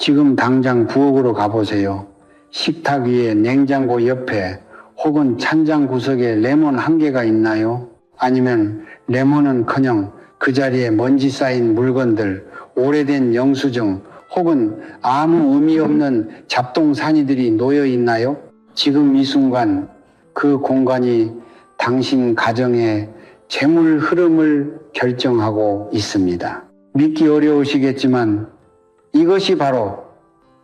지금 당장 부엌으로 가보세요. 식탁 위에 냉장고 옆에 혹은 찬장 구석에 레몬 한 개가 있나요? 아니면 레몬은커녕 그 자리에 먼지 쌓인 물건들, 오래된 영수증 혹은 아무 의미 없는 잡동사니들이 놓여 있나요? 지금 이 순간 그 공간이 당신 가정의 재물 흐름을 결정하고 있습니다. 믿기 어려우시겠지만 이것이 바로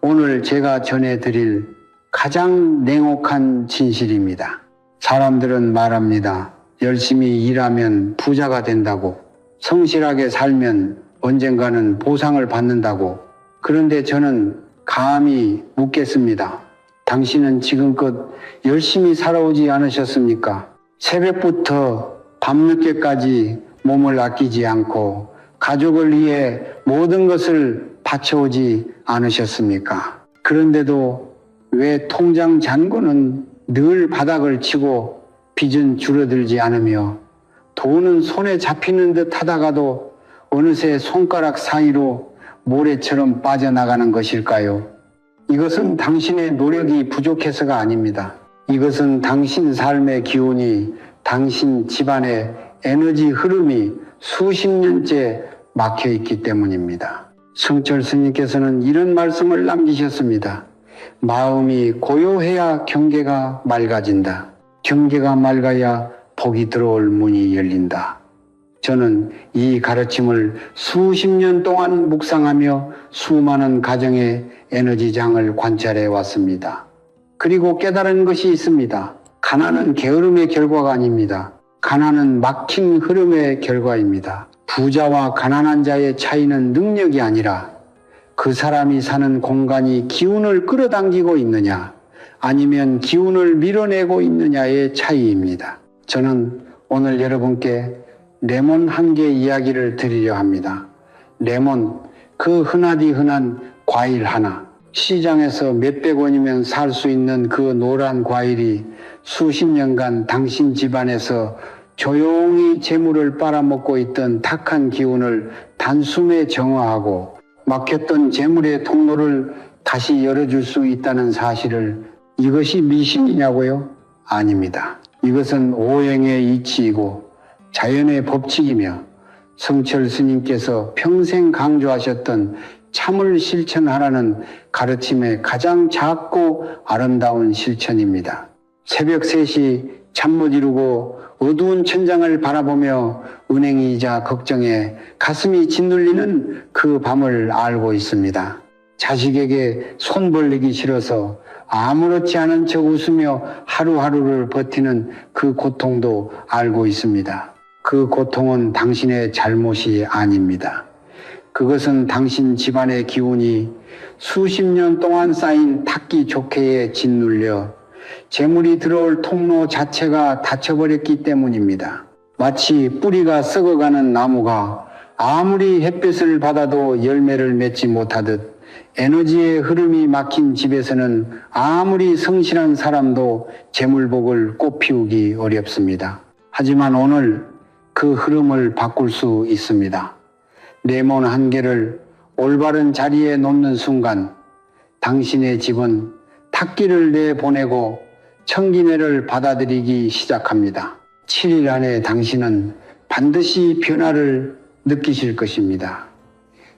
오늘 제가 전해드릴 가장 냉혹한 진실입니다. 사람들은 말합니다. 열심히 일하면 부자가 된다고, 성실하게 살면 언젠가는 보상을 받는다고. 그런데 저는 감히 묻겠습니다. 당신은 지금껏 열심히 살아오지 않으셨습니까? 새벽부터 밤늦게까지 몸을 아끼지 않고 가족을 위해 모든 것을 바쳐오지 않으셨습니까? 그런데도 왜 통장 잔고는 늘 바닥을 치고 빚은 줄어들지 않으며 돈은 손에 잡히는 듯 하다가도 어느새 손가락 사이로 모래처럼 빠져나가는 것일까요? 이것은 당신의 노력이 부족해서가 아닙니다. 이것은 당신 삶의 기운이, 당신 집안의 에너지 흐름이 수십 년째 막혀있기 때문입니다. 성철 스님께서는 이런 말씀을 남기셨습니다. 마음이 고요해야 경계가 맑아진다. 경계가 맑아야 복이 들어올 문이 열린다. 저는 이 가르침을 수십 년 동안 묵상하며 수많은 가정의 에너지장을 관찰해 왔습니다. 그리고 깨달은 것이 있습니다. 가난은 게으름의 결과가 아닙니다. 가난은 막힌 흐름의 결과입니다. 부자와 가난한 자의 차이는 능력이 아니라 그 사람이 사는 공간이 기운을 끌어당기고 있느냐 아니면 기운을 밀어내고 있느냐의 차이입니다. 저는 오늘 여러분께 레몬 한 개 이야기를 드리려 합니다. 레몬, 그 흔하디 흔한 과일 하나. 시장에서 몇백 원이면 살 수 있는 그 노란 과일이 수십 년간 당신 집안에서 조용히 재물을 빨아먹고 있던 탁한 기운을 단숨에 정화하고 막혔던 재물의 통로를 다시 열어줄 수 있다는 사실을, 이것이 미신이냐고요? 아닙니다. 이것은 오행의 이치이고 자연의 법칙이며 성철 스님께서 평생 강조하셨던 참을 실천하라는 가르침의 가장 작고 아름다운 실천입니다. 새벽 3시 잠 못 이루고 어두운 천장을 바라보며 은행이자 걱정에 가슴이 짓눌리는 그 밤을 알고 있습니다. 자식에게 손 벌리기 싫어서 아무렇지 않은 척 웃으며 하루하루를 버티는 그 고통도 알고 있습니다. 그 고통은 당신의 잘못이 아닙니다. 그것은 당신 집안의 기운이 수십 년 동안 쌓인 탁기 족해에 짓눌려 재물이 들어올 통로 자체가 닫혀버렸기 때문입니다. 마치 뿌리가 썩어가는 나무가 아무리 햇볕을 받아도 열매를 맺지 못하듯 에너지의 흐름이 막힌 집에서는 아무리 성실한 사람도 재물복을 꽃피우기 어렵습니다. 하지만 오늘 그 흐름을 바꿀 수 있습니다. 레몬 한 개를 올바른 자리에 놓는 순간 당신의 집은 탁기를 내보내고 청기매를 받아들이기 시작합니다. 7일 안에 당신은 반드시 변화를 느끼실 것입니다.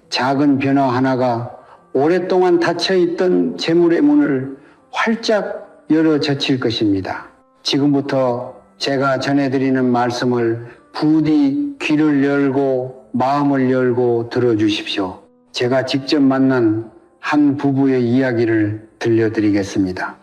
작은 변화 하나가 오랫동안 닫혀있던 재물의 문을 활짝 열어 젖힐 것입니다. 지금부터 제가 전해드리는 말씀을 부디 귀를 열고 마음을 열고 들어주십시오. 제가 직접 만난 한 부부의 이야기를 들려드리겠습니다.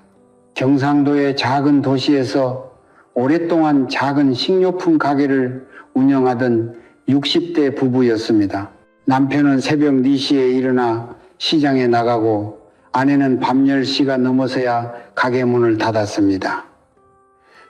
경상도의 작은 도시에서 오랫동안 작은 식료품 가게를 운영하던 60대 부부였습니다. 남편은 새벽 4시에 일어나 시장에 나가고 아내는 밤 10시가 넘어서야 가게 문을 닫았습니다.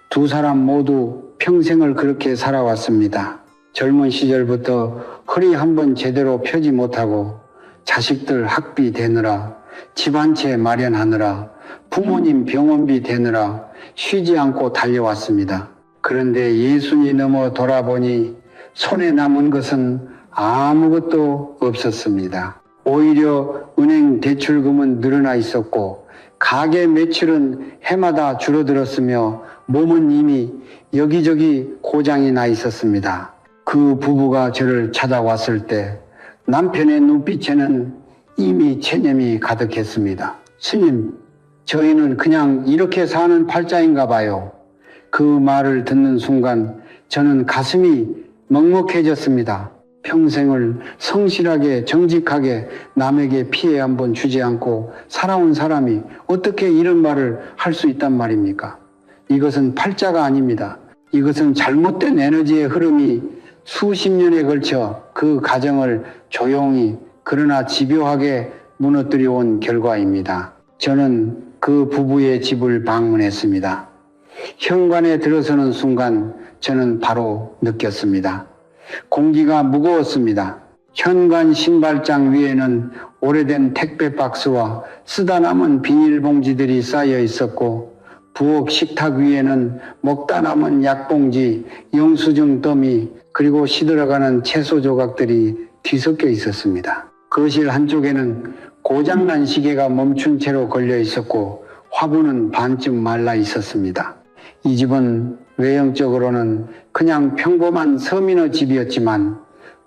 두 사람 모두 평생을 그렇게 살아왔습니다. 젊은 시절부터 허리 한번 제대로 펴지 못하고 자식들 학비 대느라, 집 한 채 마련하느라, 부모님 병원비 대느라 쉬지 않고 달려왔습니다. 그런데 예순이 넘어 돌아보니 손에 남은 것은 아무것도 없었습니다. 오히려 은행 대출금은 늘어나 있었고 가계 매출은 해마다 줄어들었으며 몸은 이미 여기저기 고장이 나 있었습니다. 그 부부가 저를 찾아왔을 때 남편의 눈빛에는 이미 체념이 가득했습니다. 스님, 저희는 그냥 이렇게 사는 팔자인가 봐요. 그 말을 듣는 순간 저는 가슴이 먹먹해졌습니다. 평생을 성실하게 정직하게 남에게 피해 한번 주지 않고 살아온 사람이 어떻게 이런 말을 할 수 있단 말입니까? 이것은 팔자가 아닙니다. 이것은 잘못된 에너지의 흐름이 수십 년에 걸쳐 그 가정을 조용히 그러나 집요하게 무너뜨려 온 결과입니다. 저는 그 부부의 집을 방문했습니다. 현관에 들어서는 순간 저는 바로 느꼈습니다. 공기가 무거웠습니다. 현관 신발장 위에는 오래된 택배 박스와 쓰다 남은 비닐봉지들이 쌓여 있었고 부엌 식탁 위에는 먹다 남은 약봉지, 영수증 더미, 그리고 시들어가는 채소 조각들이 뒤섞여 있었습니다. 거실 한쪽에는 고장난 시계가 멈춘 채로 걸려 있었고 화분은 반쯤 말라 있었습니다. 이 집은 외형적으로는 그냥 평범한 서민의 집이었지만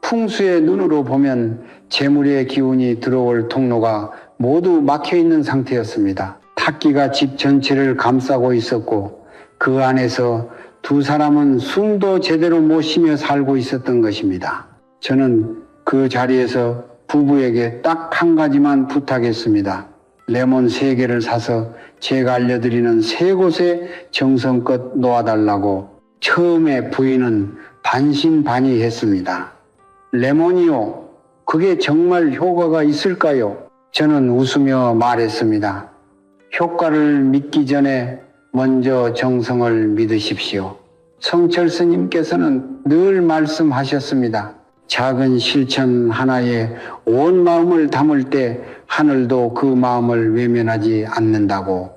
풍수의 눈으로 보면 재물의 기운이 들어올 통로가 모두 막혀 있는 상태였습니다. 탁기가 집 전체를 감싸고 있었고 그 안에서 두 사람은 숨도 제대로 못 쉬며 살고 있었던 것입니다. 저는 그 자리에서 부부에게 딱 한 가지만 부탁했습니다. 레몬 3개를 사서 제가 알려드리는 3곳에 정성껏 놓아달라고. 처음에 부인은 반신반의했습니다. 레몬이요? 그게 정말 효과가 있을까요? 저는 웃으며 말했습니다. 효과를 믿기 전에 먼저 정성을 믿으십시오. 성철 스님께서는 늘 말씀하셨습니다. 작은 실천 하나에 온 마음을 담을 때 하늘도 그 마음을 외면하지 않는다고.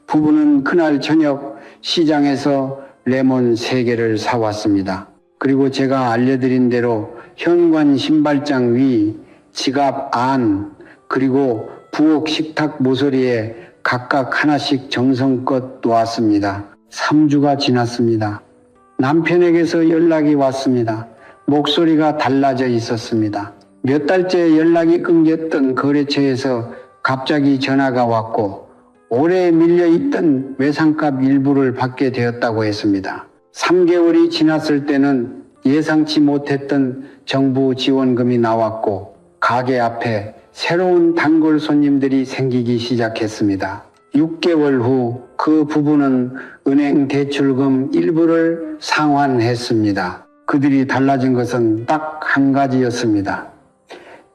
부부는 그날 저녁 시장에서 레몬 3개를 사왔습니다. 그리고 제가 알려드린 대로 현관 신발장 위, 지갑 안, 그리고 부엌 식탁 모서리에 각각 하나씩 정성껏 놓았습니다. 3주가 지났습니다. 남편에게서 연락이 왔습니다. 목소리가 달라져 있었습니다. 몇 달째 연락이 끊겼던 거래처에서 갑자기 전화가 왔고 오래 밀려있던 외상값 일부를 받게 되었다고 했습니다. 3개월이 지났을 때는 예상치 못했던 정부 지원금이 나왔고 가게 앞에 새로운 단골 손님들이 생기기 시작했습니다. 6개월 후 그 부부는 은행 대출금 일부를 상환했습니다. 그들이 달라진 것은 딱 한 가지였습니다.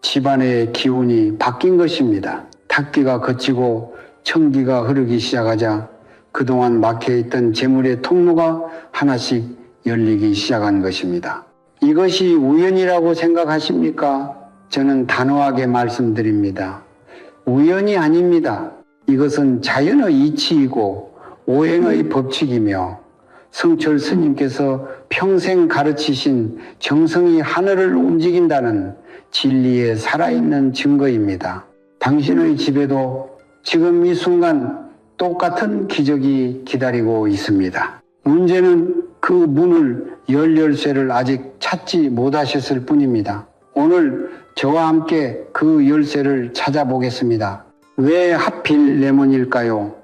집안의 기운이 바뀐 것입니다. 탁기가 거치고 청기가 흐르기 시작하자 그동안 막혀있던 재물의 통로가 하나씩 열리기 시작한 것입니다. 이것이 우연이라고 생각하십니까? 저는 단호하게 말씀드립니다. 우연이 아닙니다. 이것은 자연의 이치이고 오행의 법칙이며 성철 스님께서 평생 가르치신 정성이 하늘을 움직인다는 진리에 살아있는 증거입니다. 당신의 집에도 지금 이 순간 똑같은 기적이 기다리고 있습니다. 문제는 그 문을 열 열쇠를 아직 찾지 못하셨을 뿐입니다. 오늘 저와 함께 그 열쇠를 찾아보겠습니다. 왜 하필 레몬일까요?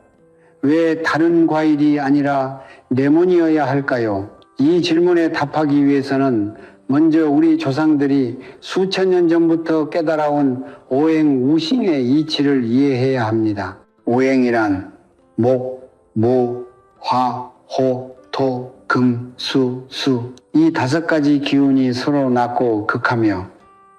왜 다른 과일이 아니라 레몬이어야 할까요? 이 질문에 답하기 위해서는 먼저 우리 조상들이 수천 년 전부터 깨달아온 오행 우싱의 이치를 이해해야 합니다. 오행이란 목, 무, 화, 호, 토, 금, 수, 수. 이 5가지 기운이 서로 낳고 극하며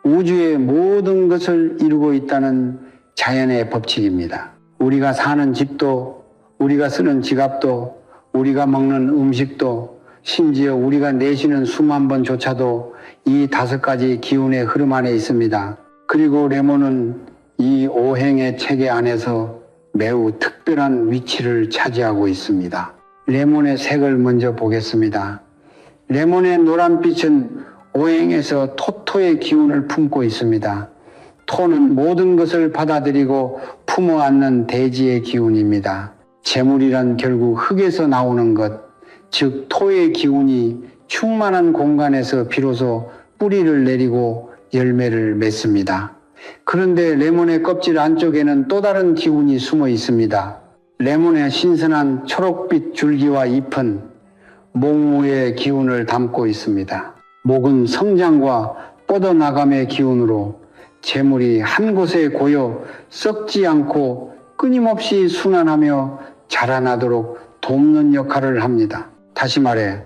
우주의 모든 것을 이루고 있다는 자연의 법칙입니다. 우리가 사는 집도, 우리가 쓰는 지갑도, 우리가 먹는 음식도, 심지어 우리가 내쉬는 숨 한 번조차도 이 5가지 기운의 흐름 안에 있습니다. 그리고 레몬은 이 오행의 체계 안에서 매우 특별한 위치를 차지하고 있습니다. 레몬의 색을 먼저 보겠습니다. 레몬의 노란빛은 오행에서 토토의 기운을 품고 있습니다. 토는 모든 것을 받아들이고 품어 안는 대지의 기운입니다. 재물이란 결국 흙에서 나오는 것, 즉 토의 기운이 충만한 공간에서 비로소 뿌리를 내리고 열매를 맺습니다. 그런데 레몬의 껍질 안쪽에는 또 다른 기운이 숨어 있습니다. 레몬의 신선한 초록빛 줄기와 잎은 목무의 기운을 담고 있습니다. 목은 성장과 뻗어나감의 기운으로 재물이 한 곳에 고여 썩지 않고 끊임없이 순환하며 자라나도록 돕는 역할을 합니다. 다시 말해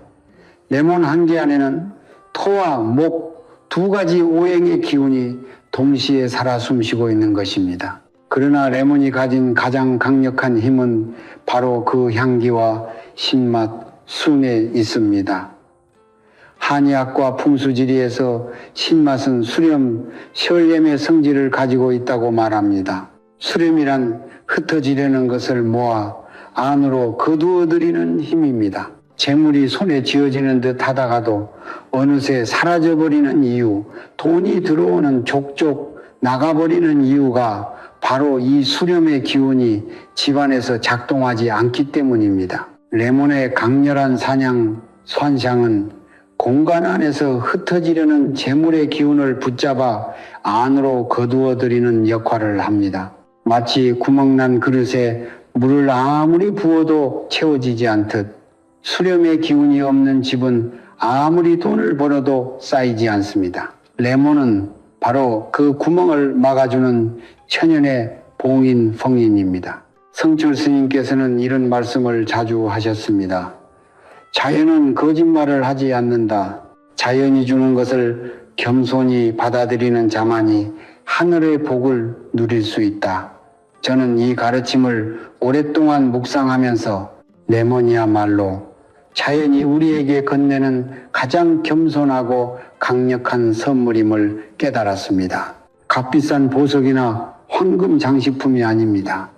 레몬 한 개 안에는 토와 목 두 가지 오행의 기운이 동시에 살아 숨쉬고 있는 것입니다. 그러나 레몬이 가진 가장 강력한 힘은 바로 그 향기와 신맛, 순에 있습니다. 한의학과 풍수지리에서 신맛은 수렴, 혈염의 성질을 가지고 있다고 말합니다. 수렴이란 흩어지려는 것을 모아 안으로 거두어들이는 힘입니다. 재물이 손에 쥐어지는 듯 하다가도 어느새 사라져버리는 이유, 돈이 들어오는 족족 나가버리는 이유가 바로 이 수렴의 기운이 집안에서 작동하지 않기 때문입니다. 레몬의 강렬한 산향은 공간 안에서 흩어지려는 재물의 기운을 붙잡아 안으로 거두어들이는 역할을 합니다. 마치 구멍난 그릇에 물을 아무리 부어도 채워지지 않듯 수렴의 기운이 없는 집은 아무리 돈을 벌어도 쌓이지 않습니다. 레몬은 바로 그 구멍을 막아주는 천연의 봉인성인입니다. 성철 스님께서는 이런 말씀을 자주 하셨습니다. 자연은 거짓말을 하지 않는다. 자연이 주는 것을 겸손히 받아들이는 자만이 하늘의 복을 누릴 수 있다. 저는 이 가르침을 오랫동안 묵상하면서 레몬이야말로 자연이 우리에게 건네는 가장 겸손하고 강력한 선물임을 깨달았습니다. 값비싼 보석이나 황금 장식품이 아닙니다.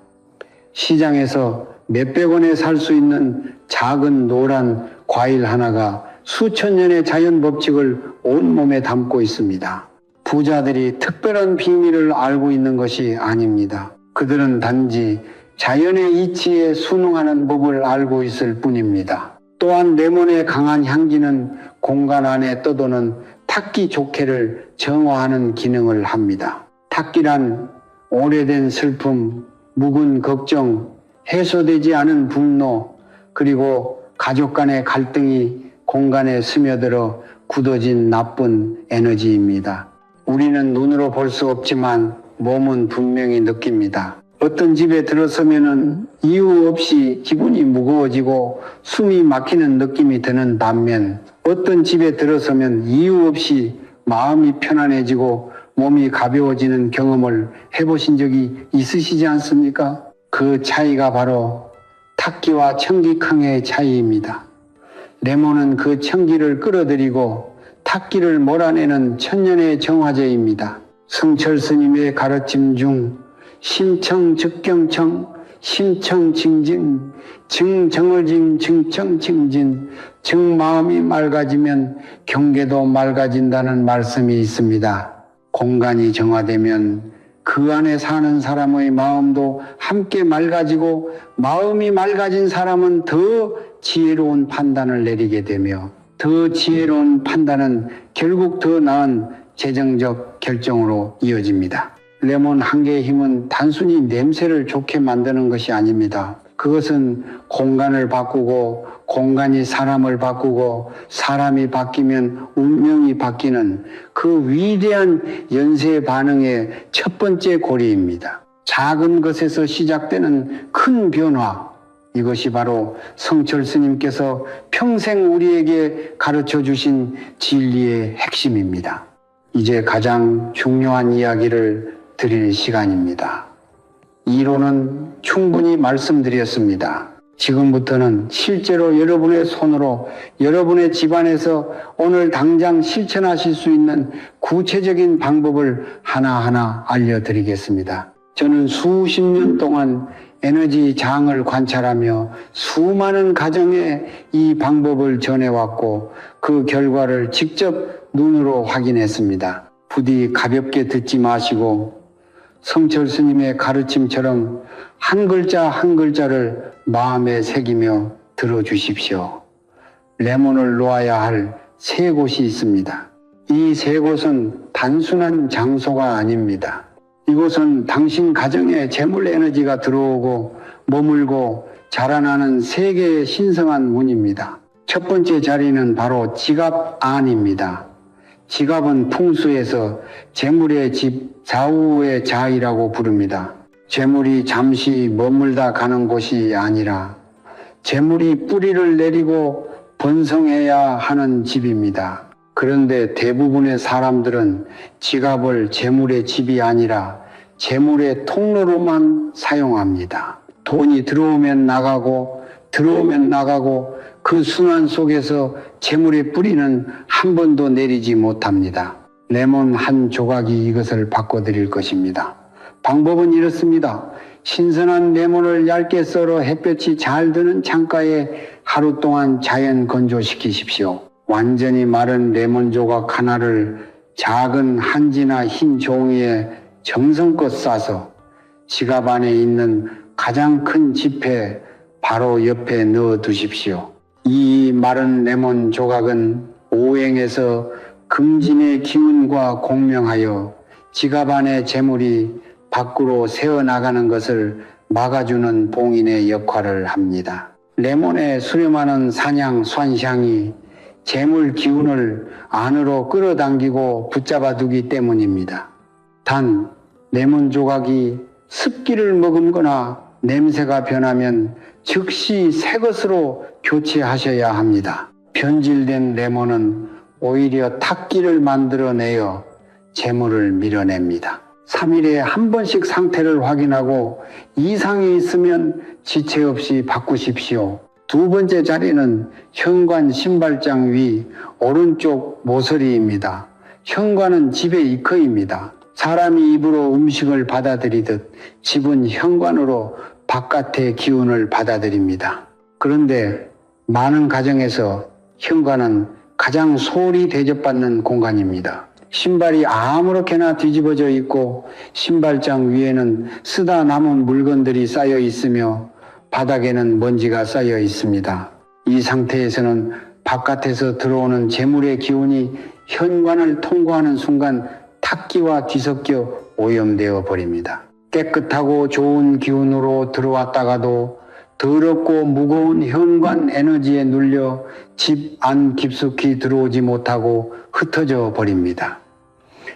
시장에서 몇백 원에 살 수 있는 작은 노란 과일 하나가 수천 년의 자연 법칙을 온몸에 담고 있습니다. 부자들이 특별한 비밀을 알고 있는 것이 아닙니다. 그들은 단지 자연의 이치에 순응하는 법을 알고 있을 뿐입니다. 또한 레몬의 강한 향기는 공간 안에 떠도는 탁기 족해를 정화하는 기능을 합니다. 탁기란 오래된 슬픔, 묵은 걱정, 해소되지 않은 분노, 그리고 가족 간의 갈등이 공간에 스며들어 굳어진 나쁜 에너지입니다. 우리는 눈으로 볼 수 없지만 몸은 분명히 느낍니다. 어떤 집에 들어서면은 이유 없이 기분이 무거워지고 숨이 막히는 느낌이 드는 반면 어떤 집에 들어서면 이유 없이 마음이 편안해지고 몸이 가벼워지는 경험을 해보신 적이 있으시지 않습니까? 그 차이가 바로 탁기와 청기캉의 차이입니다. 레몬은 그 청기를 끌어들이고 탁기를 몰아내는 천년의 정화제입니다. 성철 스님의 가르침 중 심청즉경청, 심청징진, 증정을징, 증청징진, 증마음이 맑아지면 경계도 맑아진다는 말씀이 있습니다. 공간이 정화되면 그 안에 사는 사람의 마음도 함께 맑아지고 마음이 맑아진 사람은 더 지혜로운 판단을 내리게 되며 더 지혜로운 판단은 결국 더 나은 재정적 결정으로 이어집니다. 레몬 한 개의 힘은 단순히 냄새를 좋게 만드는 것이 아닙니다. 그것은 공간을 바꾸고 공간이 사람을 바꾸고 사람이 바뀌면 운명이 바뀌는 그 위대한 연쇄 반응의 첫 번째 고리입니다. 작은 것에서 시작되는 큰 변화, 이것이 바로 성철 스님께서 평생 우리에게 가르쳐 주신 진리의 핵심입니다. 이제 가장 중요한 이야기를 드릴 시간입니다. 이론은 충분히 말씀드렸습니다. 지금부터는 실제로 여러분의 손으로 여러분의 집안에서 오늘 당장 실천하실 수 있는 구체적인 방법을 하나하나 알려드리겠습니다. 저는 수십 년 동안 에너지 장을 관찰하며 수많은 가정에 이 방법을 전해왔고 그 결과를 직접 눈으로 확인했습니다. 부디 가볍게 듣지 마시고 성철 스님의 가르침처럼 한 글자 한 글자를 마음에 새기며 들어주십시오. 레몬을 놓아야 할 세 곳이 있습니다. 이 세 곳은 단순한 장소가 아닙니다. 이곳은 당신 가정에 재물 에너지가 들어오고 머물고 자라나는 세계의 신성한 문입니다. 첫 번째 자리는 바로 지갑 안입니다. 지갑은 풍수에서 재물의 집, 좌우의 자이라고 부릅니다. 재물이 잠시 머물다 가는 곳이 아니라 재물이 뿌리를 내리고 번성해야 하는 집입니다. 그런데 대부분의 사람들은 지갑을 재물의 집이 아니라 재물의 통로로만 사용합니다. 돈이 들어오면 나가고 들어오면 나가고 그 순환 속에서 재물의 뿌리는 한 번도 내리지 못합니다. 레몬 한 조각이 이것을 바꿔드릴 것입니다. 방법은 이렇습니다. 신선한 레몬을 얇게 썰어 햇볕이 잘 드는 창가에 하루 동안 자연 건조시키십시오. 완전히 마른 레몬 조각 하나를 작은 한지나 흰 종이에 정성껏 싸서 지갑 안에 있는 가장 큰 지폐 바로 옆에 넣어 두십시오. 이 마른 레몬 조각은 오행에서 금진의 기운과 공명하여 지갑 안의 재물이 밖으로 새어나가는 것을 막아주는 봉인의 역할을 합니다. 레몬에 수렴하는 산양,酸향이 재물 기운을 안으로 끌어당기고 붙잡아 두기 때문입니다. 단 레몬 조각이 습기를 머금거나 냄새가 변하면 즉시 새 것으로 교체하셔야 합니다. 변질된 레몬은 오히려 탁기를 만들어내어 재물을 밀어냅니다. 3일에 한 번씩 상태를 확인하고 이상이 있으면 지체 없이 바꾸십시오. 두 번째 자리는 현관 신발장 위 오른쪽 모서리입니다. 현관은 집의 입구입니다. 사람이 입으로 음식을 받아들이듯 집은 현관으로 바깥의 기운을 받아들입니다. 그런데 많은 가정에서 현관은 가장 소홀히 대접받는 공간입니다. 신발이 아무렇게나 뒤집어져 있고 신발장 위에는 쓰다 남은 물건들이 쌓여 있으며 바닥에는 먼지가 쌓여 있습니다. 이 상태에서는 바깥에서 들어오는 재물의 기운이 현관을 통과하는 순간 탁기와 뒤섞여 오염되어 버립니다. 깨끗하고 좋은 기운으로 들어왔다가도 더럽고 무거운 현관 에너지에 눌려 집 안 깊숙이 들어오지 못하고 흩어져 버립니다.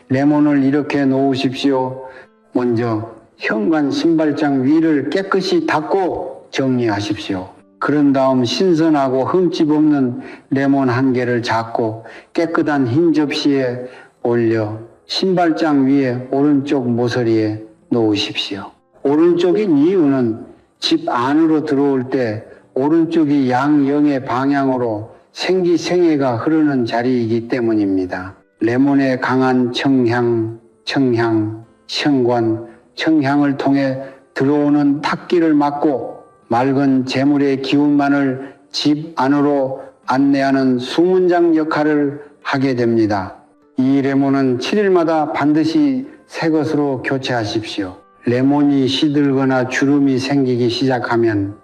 레몬을 이렇게 놓으십시오. 먼저 현관 신발장 위를 깨끗이 닦고 정리하십시오. 그런 다음 신선하고 흠집 없는 레몬 한 개를 잡고 깨끗한 흰 접시에 올려 신발장 위에 오른쪽 모서리에 놓으십시오. 오른쪽인 이유는 집 안으로 들어올 때 오른쪽이 양영의 방향으로 생기생애가 흐르는 자리이기 때문입니다. 레몬의 강한 청향, 현관, 청향을 통해 들어오는 탁기를 막고 맑은 재물의 기운만을 집 안으로 안내하는 수문장 역할을 하게 됩니다. 이 레몬은 7일마다 반드시 새 것으로 교체하십시오. 레몬이 시들거나 주름이 생기기 시작하면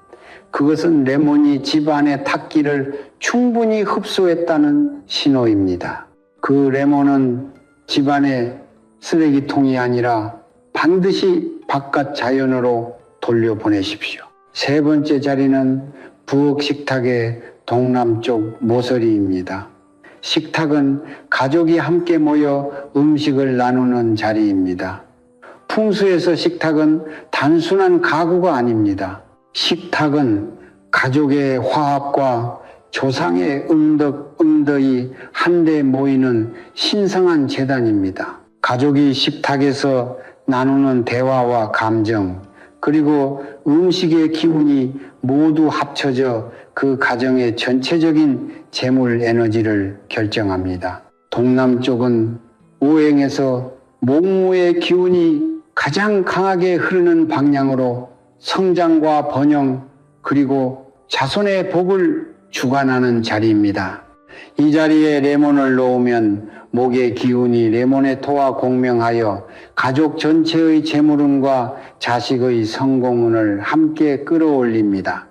그것은 레몬이 집 안의 탁기를 충분히 흡수했다는 신호입니다. 그 레몬은 집안의 쓰레기통이 아니라 반드시 바깥 자연으로 돌려보내십시오. 세 번째 자리는 부엌 식탁의 동남쪽 모서리입니다. 식탁은 가족이 함께 모여 음식을 나누는 자리입니다. 풍수에서 식탁은 단순한 가구가 아닙니다. 식탁은 가족의 화합과 조상의 음덕이 한데 모이는 신성한 재단입니다. 가족이 식탁에서 나누는 대화와 감정, 그리고 음식의 기운이 모두 합쳐져 그 가정의 전체적인 재물 에너지를 결정합니다. 동남쪽은 오행에서 목무의 기운이 가장 강하게 흐르는 방향으로 성장과 번영 그리고 자손의 복을 주관하는 자리입니다. 이 자리에 레몬을 놓으면 목의 기운이 레몬의 토와 공명하여 가족 전체의 재물운과 자식의 성공운을 함께 끌어올립니다.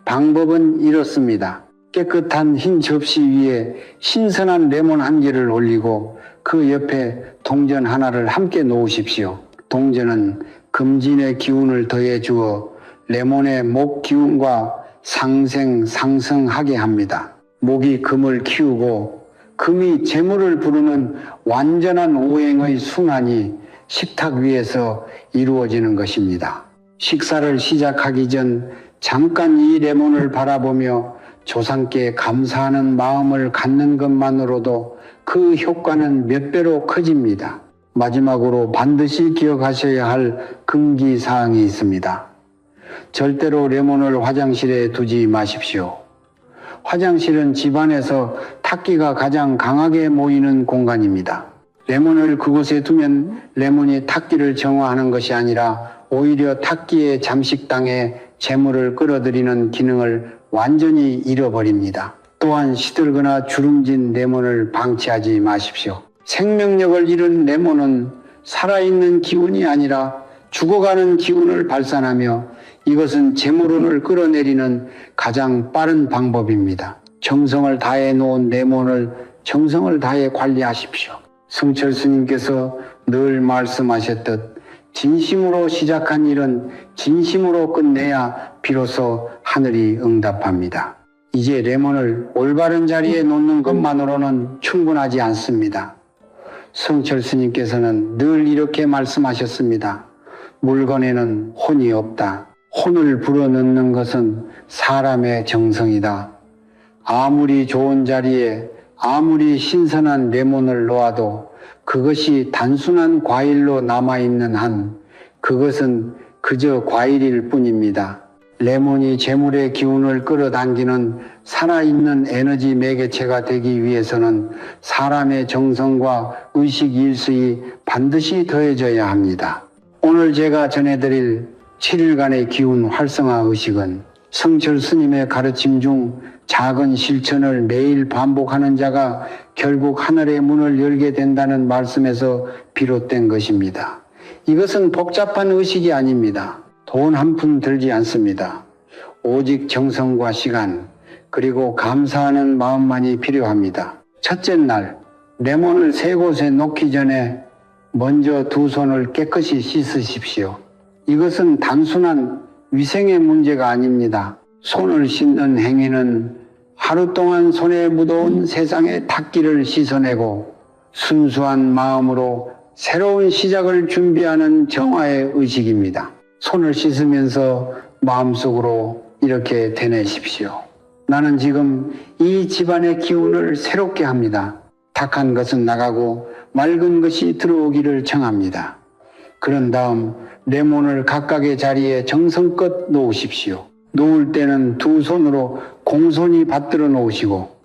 방법은 이렇습니다. 깨끗한 흰 접시 위에 신선한 레몬 한 개를 올리고 그 옆에 동전 하나를 함께 놓으십시오. 동전은 금진의 기운을 더해 주어 레몬의 목 기운과 상승하게 합니다. 목이 금을 키우고 금이 재물을 부르는 완전한 오행의 순환이 식탁 위에서 이루어지는 것입니다. 식사를 시작하기 전 잠깐 이 레몬을 바라보며 조상께 감사하는 마음을 갖는 것만으로도 그 효과는 몇 배로 커집니다. 마지막으로 반드시 기억하셔야 할 금기사항이 있습니다. 절대로 레몬을 화장실에 두지 마십시오. 화장실은 집안에서 탁기가 가장 강하게 모이는 공간입니다. 레몬을 그곳에 두면 레몬이 탁기를 정화하는 것이 아니라 오히려 탁기의 잠식당에 재물을 끌어들이는 기능을 완전히 잃어버립니다. 또한 시들거나 주름진 레몬을 방치하지 마십시오. 생명력을 잃은 레몬은 살아있는 기운이 아니라 죽어가는 기운을 발산하며 이것은 재물운을 끌어내리는 가장 빠른 방법입니다. 정성을 다해 놓은 레몬을 정성을 다해 관리하십시오. 성철 스님께서 늘 말씀하셨듯 진심으로 시작한 일은 진심으로 끝내야 비로소 하늘이 응답합니다. 이제 레몬을 올바른 자리에 놓는 것만으로는 충분하지 않습니다. 성철 스님께서는 늘 이렇게 말씀하셨습니다. 물건에는 혼이 없다. 혼을 불어넣는 것은 사람의 정성이다. 아무리 좋은 자리에 아무리 신선한 레몬을 놓아도 그것이 단순한 과일로 남아있는 한 그것은 그저 과일일 뿐입니다. 레몬이 재물의 기운을 끌어당기는 살아있는 에너지 매개체가 되기 위해서는 사람의 정성과 의식 일수이 반드시 더해져야 합니다. 오늘 제가 전해드릴 7일간의 기운 활성화 의식은 성철 스님의 가르침 중 작은 실천을 매일 반복하는 자가 결국 하늘의 문을 열게 된다는 말씀에서 비롯된 것입니다. 이것은 복잡한 의식이 아닙니다. 돈 한 푼 들지 않습니다. 오직 정성과 시간 그리고 감사하는 마음만이 필요합니다. 첫째 날 레몬을 세 곳에 놓기 전에 먼저 두 손을 깨끗이 씻으십시오. 이것은 단순한 위생의 문제가 아닙니다. 손을 씻는 행위는 하루 동안 손에 묻어온 세상의 탁기를 씻어내고 순수한 마음으로 새로운 시작을 준비하는 정화의 의식입니다. 손을 씻으면서 마음속으로 이렇게 되뇌십시오. 나는 지금 이 집안의 기운을 새롭게 합니다. 탁한 것은 나가고 맑은 것이 들어오기를 청합니다. 그런 다음 레몬을 각각의 자리에 정성껏 놓으십시오. 놓을 때는 두 손으로 공손히 받들어 놓으시고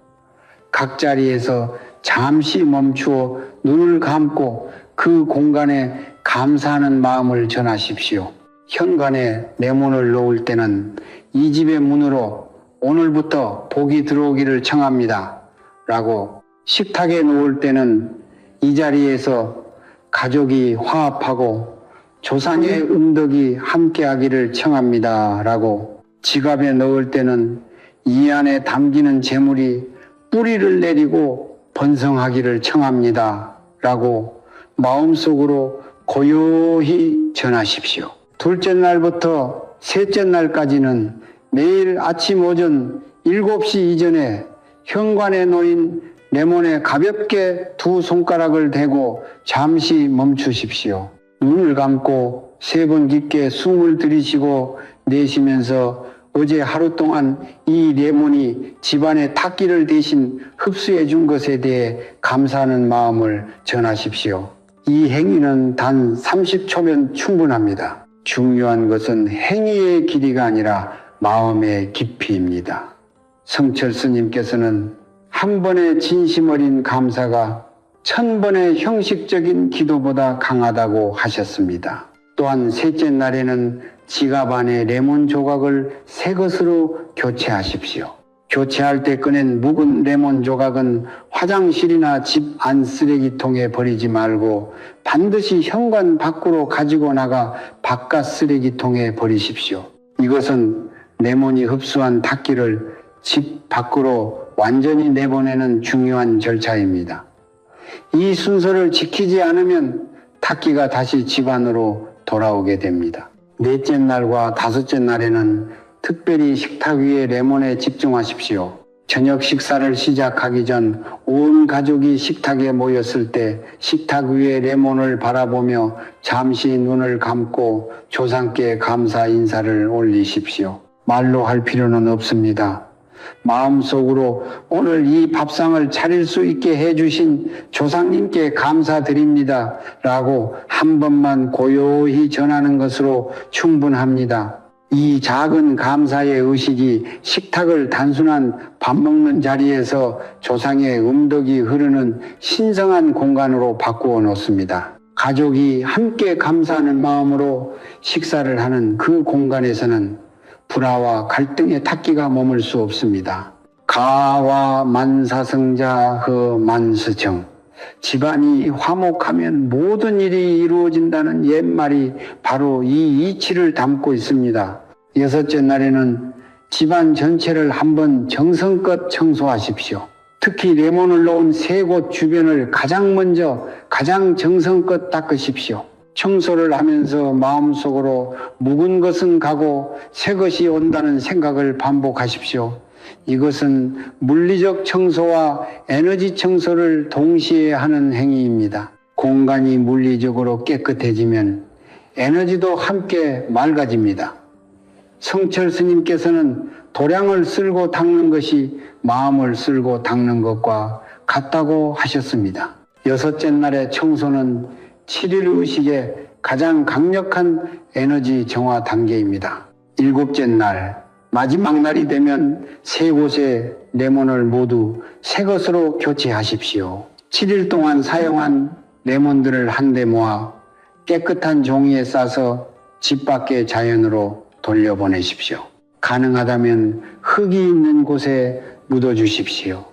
각 자리에서 잠시 멈추어 눈을 감고 그 공간에 감사하는 마음을 전하십시오. 현관에 레몬을 놓을 때는 이 집의 문으로 오늘부터 복이 들어오기를 청합니다. 라고 식탁에 놓을 때는 이 자리에서 가족이 화합하고 조상의 음덕이 함께하기를 청합니다. 라고 지갑에 넣을 때는 이 안에 담기는 재물이 뿌리를 내리고 번성하기를 청합니다. 라고 마음속으로 고요히 전하십시오. 둘째 날부터 셋째 날까지는 매일 아침 오전 7시 이전에 현관에 놓인 레몬에 가볍게 두 손가락을 대고 잠시 멈추십시오. 눈을 감고 3번 깊게 숨을 들이쉬고 내쉬면서 어제 하루 동안 이 레몬이 집안의 탁기를 대신 흡수해 준 것에 대해 감사하는 마음을 전하십시오. 이 행위는 단 30초면 충분합니다. 중요한 것은 행위의 길이가 아니라 마음의 깊이입니다. 성철 스님께서는 한 번의 진심 어린 감사가 1000번의 형식적인 기도보다 강하다고 하셨습니다. 또한 셋째 날에는 지갑 안에 레몬 조각을 새 것으로 교체하십시오. 교체할 때 꺼낸 묵은 레몬 조각은 화장실이나 집 안 쓰레기통에 버리지 말고 반드시 현관 밖으로 가지고 나가 바깥 쓰레기통에 버리십시오. 이것은 레몬이 흡수한 탁기를 집 밖으로 완전히 내보내는 중요한 절차입니다. 이 순서를 지키지 않으면 탁기가 다시 집 안으로 돌아오게 됩니다. 넷째 날과 다섯째 날에는 특별히 식탁 위에 레몬에 집중하십시오. 저녁 식사를 시작하기 전 온 가족이 식탁에 모였을 때 식탁 위에 레몬을 바라보며 잠시 눈을 감고 조상께 감사 인사를 올리십시오. 말로 할 필요는 없습니다. 마음속으로 오늘 이 밥상을 차릴 수 있게 해주신 조상님께 감사드립니다 라고 한 번만 고요히 전하는 것으로 충분합니다. 이 작은 감사의 의식이 식탁을 단순한 밥 먹는 자리에서 조상의 음덕이 흐르는 신성한 공간으로 바꾸어 놓습니다. 가족이 함께 감사하는 마음으로 식사를 하는 그 공간에서는 불화와 갈등의 탁기가 머물 수 없습니다. 가와 만사성자 그 만스정. 집안이 화목하면 모든 일이 이루어진다는 옛말이 바로 이 이치를 담고 있습니다. 여섯째 날에는 집안 전체를 한번 정성껏 청소하십시오. 특히 레몬을 넣은 세 곳 주변을 가장 먼저 가장 정성껏 닦으십시오. 청소를 하면서 마음속으로 묵은 것은 가고 새 것이 온다는 생각을 반복하십시오. 이것은 물리적 청소와 에너지 청소를 동시에 하는 행위입니다. 공간이 물리적으로 깨끗해지면 에너지도 함께 맑아집니다. 성철 스님께서는 도량을 쓸고 닦는 것이 마음을 쓸고 닦는 것과 같다고 하셨습니다. 여섯째 날의 청소는 7일 의식의 가장 강력한 에너지 정화 단계입니다. 일곱째 날, 마지막 날이 되면 세 곳의 레몬을 모두 새 것으로 교체하십시오. 7일 동안 사용한 레몬들을 한데 모아 깨끗한 종이에 싸서 집 밖의 자연으로 돌려보내십시오. 가능하다면 흙이 있는 곳에 묻어주십시오.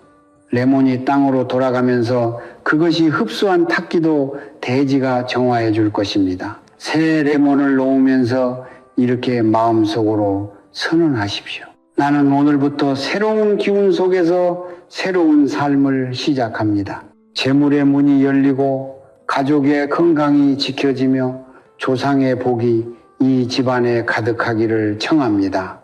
레몬이 땅으로 돌아가면서 그것이 흡수한 탁기도 대지가 정화해 줄 것입니다. 새 레몬을 놓으면서 이렇게 마음속으로 선언하십시오. 나는 오늘부터 새로운 기운 속에서 새로운 삶을 시작합니다. 재물의 문이 열리고 가족의 건강이 지켜지며 조상의 복이 이 집안에 가득하기를 청합니다.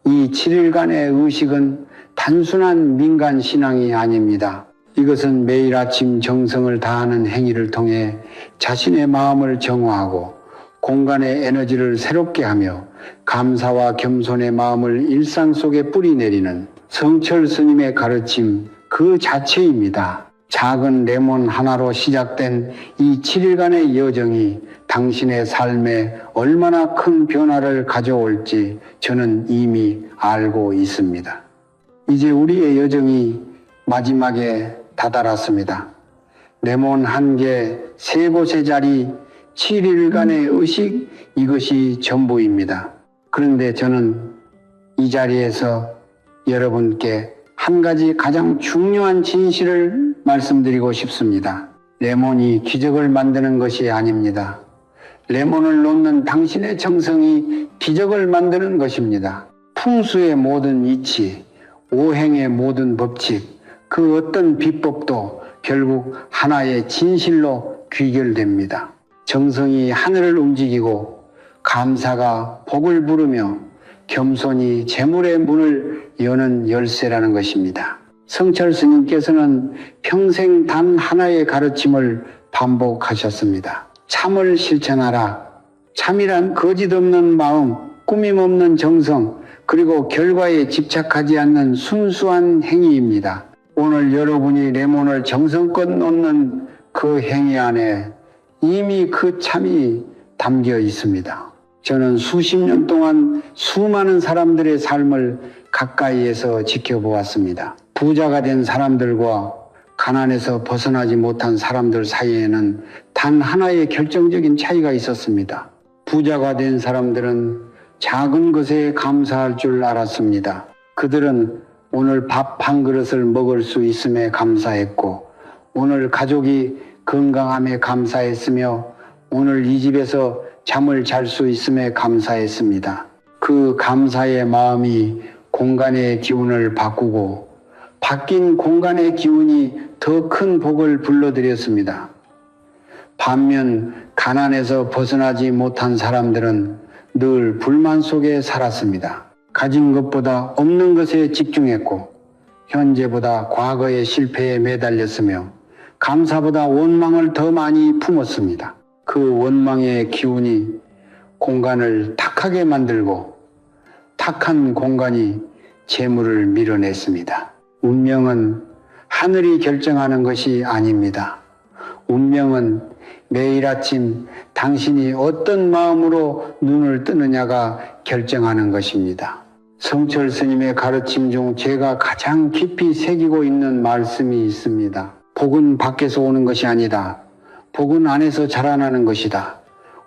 이 7일간의 의식은 단순한 민간 신앙이 아닙니다. 이것은 매일 아침 정성을 다하는 행위를 통해 자신의 마음을 정화하고 공간의 에너지를 새롭게 하며 감사와 겸손의 마음을 일상 속에 뿌리내리는 성철 스님의 가르침 그 자체입니다. 작은 레몬 하나로 시작된 이 7일간의 여정이 당신의 삶에 얼마나 큰 변화를 가져올지 저는 이미 알고 있습니다. 이제 우리의 여정이 마지막에 다다랐습니다. 레몬 한 개, 세 곳의 자리, 7일간의 의식, 이것이 전부입니다. 그런데 저는 이 자리에서 여러분께 한 가지 가장 중요한 진실을 말씀드리고 싶습니다. 레몬이 기적을 만드는 것이 아닙니다. 레몬을 놓는 당신의 정성이 기적을 만드는 것입니다. 풍수의 모든 이치, 오행의 모든 법칙, 그 어떤 비법도 결국 하나의 진실로 귀결됩니다. 정성이 하늘을 움직이고 감사가 복을 부르며 겸손이 재물의 문을 여는 열쇠라는 것입니다. 성철 스님께서는 평생 단 하나의 가르침을 반복하셨습니다. 참을 실천하라. 참이란 거짓 없는 마음, 꾸밈 없는 정성, 그리고 결과에 집착하지 않는 순수한 행위입니다. 오늘 여러분이 레몬을 정성껏 놓는 그 행위 안에 이미 그 참이 담겨 있습니다. 저는 수십 년 동안 수많은 사람들의 삶을 가까이에서 지켜보았습니다. 부자가 된 사람들과 가난에서 벗어나지 못한 사람들 사이에는 단 하나의 결정적인 차이가 있었습니다. 부자가 된 사람들은 작은 것에 감사할 줄 알았습니다. 그들은 오늘 밥 한 그릇을 먹을 수 있음에 감사했고, 오늘 가족이 건강함에 감사했으며, 오늘 이 집에서 잠을 잘 수 있음에 감사했습니다. 그 감사의 마음이 공간의 기운을 바꾸고, 바뀐 공간의 기운이 더 큰 복을 불러들였습니다. 반면 가난에서 벗어나지 못한 사람들은 늘 불만 속에 살았습니다. 가진 것보다 없는 것에 집중했고, 현재보다 과거의 실패에 매달렸으며, 감사보다 원망을 더 많이 품었습니다. 그 원망의 기운이 공간을 탁하게 만들고, 탁한 공간이 재물을 밀어냈습니다. 운명은 하늘이 결정하는 것이 아닙니다. 운명은 매일 아침 당신이 어떤 마음으로 눈을 뜨느냐가 결정하는 것입니다. 성철 스님의 가르침 중 제가 가장 깊이 새기고 있는 말씀이 있습니다. 복은 밖에서 오는 것이 아니다. 복은 안에서 자라나는 것이다.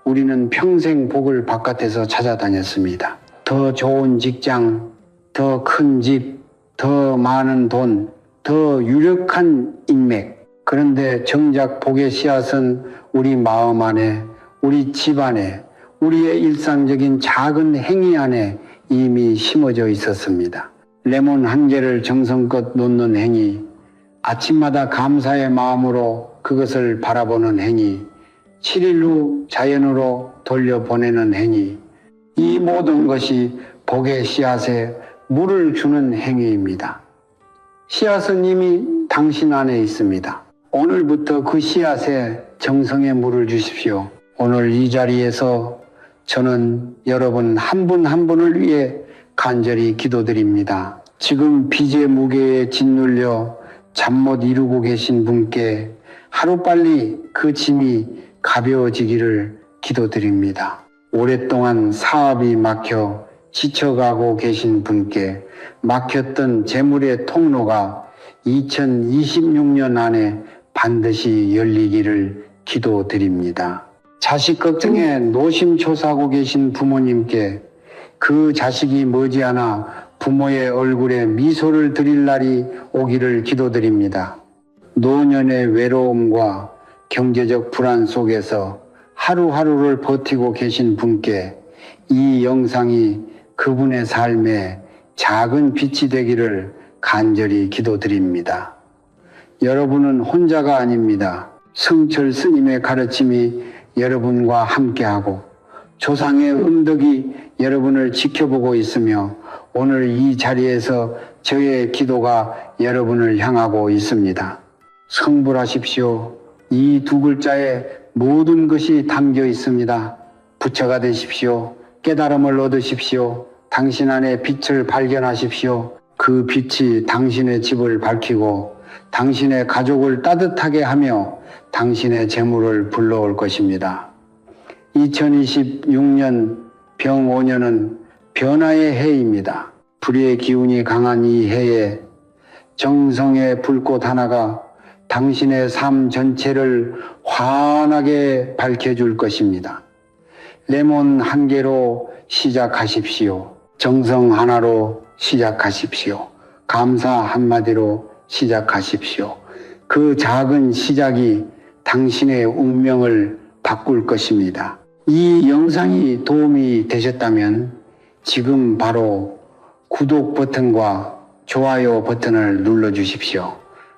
우리는 평생 복을 바깥에서 찾아다녔습니다. 더 좋은 직장, 더 큰 집, 더 많은 돈, 더 유력한 인맥. 그런데 정작 복의 씨앗은 우리 마음 안에, 우리 집 안에, 우리의 일상적인 작은 행위 안에 이미 심어져 있었습니다. 레몬 한 개를 정성껏 놓는 행위, 아침마다 감사의 마음으로 그것을 바라보는 행위, 7일 후 자연으로 돌려보내는 행위, 이 모든 것이 복의 씨앗에 물을 주는 행위입니다. 씨앗은 이미 당신 안에 있습니다. 오늘부터 그 씨앗에 정성의 물을 주십시오. 오늘 이 자리에서 저는 여러분 한 분 한 분을 위해 간절히 기도드립니다. 지금 빚의 무게에 짓눌려 잠 못 이루고 계신 분께 하루빨리 그 짐이 가벼워지기를 기도드립니다. 오랫동안 사업이 막혀 지쳐가고 계신 분께 막혔던 재물의 통로가 2026년 안에 반드시 열리기를 기도드립니다. 자식 걱정에 노심초사하고 계신 부모님께 그 자식이 머지않아 부모의 얼굴에 미소를 드릴 날이 오기를 기도드립니다. 노년의 외로움과 경제적 불안 속에서 하루하루를 버티고 계신 분께 이 영상이 그분의 삶에 작은 빛이 되기를 간절히 기도드립니다. 여러분은 혼자가 아닙니다. 성철 스님의 가르침이 여러분과 함께하고 조상의 음덕이 여러분을 지켜보고 있으며 오늘 이 자리에서 저의 기도가 여러분을 향하고 있습니다. 성불하십시오. 이 두 글자에 모든 것이 담겨 있습니다. 부처가 되십시오. 깨달음을 얻으십시오. 당신 안에 빛을 발견하십시오. 그 빛이 당신의 집을 밝히고 당신의 가족을 따뜻하게 하며 당신의 재물을 불러올 것입니다. 2026년 병5년은 변화의 해입니다. 불의 기운이 강한 이 해에 정성의 불꽃 하나가 당신의 삶 전체를 환하게 밝혀줄 것입니다. 레몬 한 개로 시작하십시오. 정성 하나로 시작하십시오. 감사 한마디로 시작하십시오. 그 작은 시작이 당신의 운명을 바꿀 것입니다. 이 영상이 도움이 되셨다면 지금 바로 구독 버튼과 좋아요 버튼을 눌러주십시오.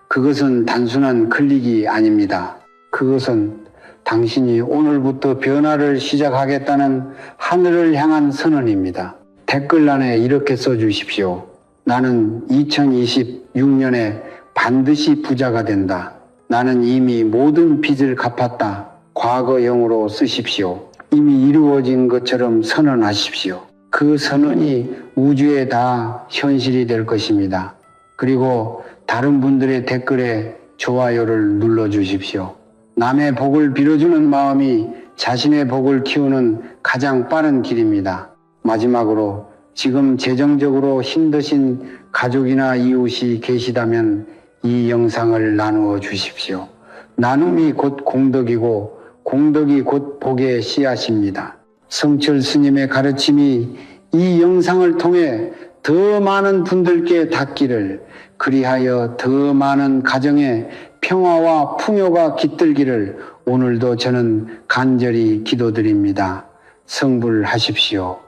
그것은 단순한 클릭이 아닙니다. 그것은 당신이 오늘부터 변화를 시작하겠다는 하늘을 향한 선언입니다. 댓글란에 이렇게 써주십시오. 나는 2026년에 반드시 부자가 된다. 나는 이미 모든 빚을 갚았다. 과거형으로 쓰십시오. 이미 이루어진 것처럼 선언하십시오. 그 선언이 우주에 다 현실이 될 것입니다. 그리고 다른 분들의 댓글에 좋아요를 눌러주십시오. 남의 복을 빌어주는 마음이 자신의 복을 키우는 가장 빠른 길입니다. 마지막으로 지금 재정적으로 힘드신 가족이나 이웃이 계시다면 이 영상을 나누어 주십시오. 나눔이 곧 공덕이고 공덕이 곧 복의 씨앗입니다. 성철 스님의 가르침이 이 영상을 통해 더 많은 분들께 닿기를, 그리하여 더 많은 가정에 평화와 풍요가 깃들기를 오늘도 저는 간절히 기도드립니다. 성불하십시오.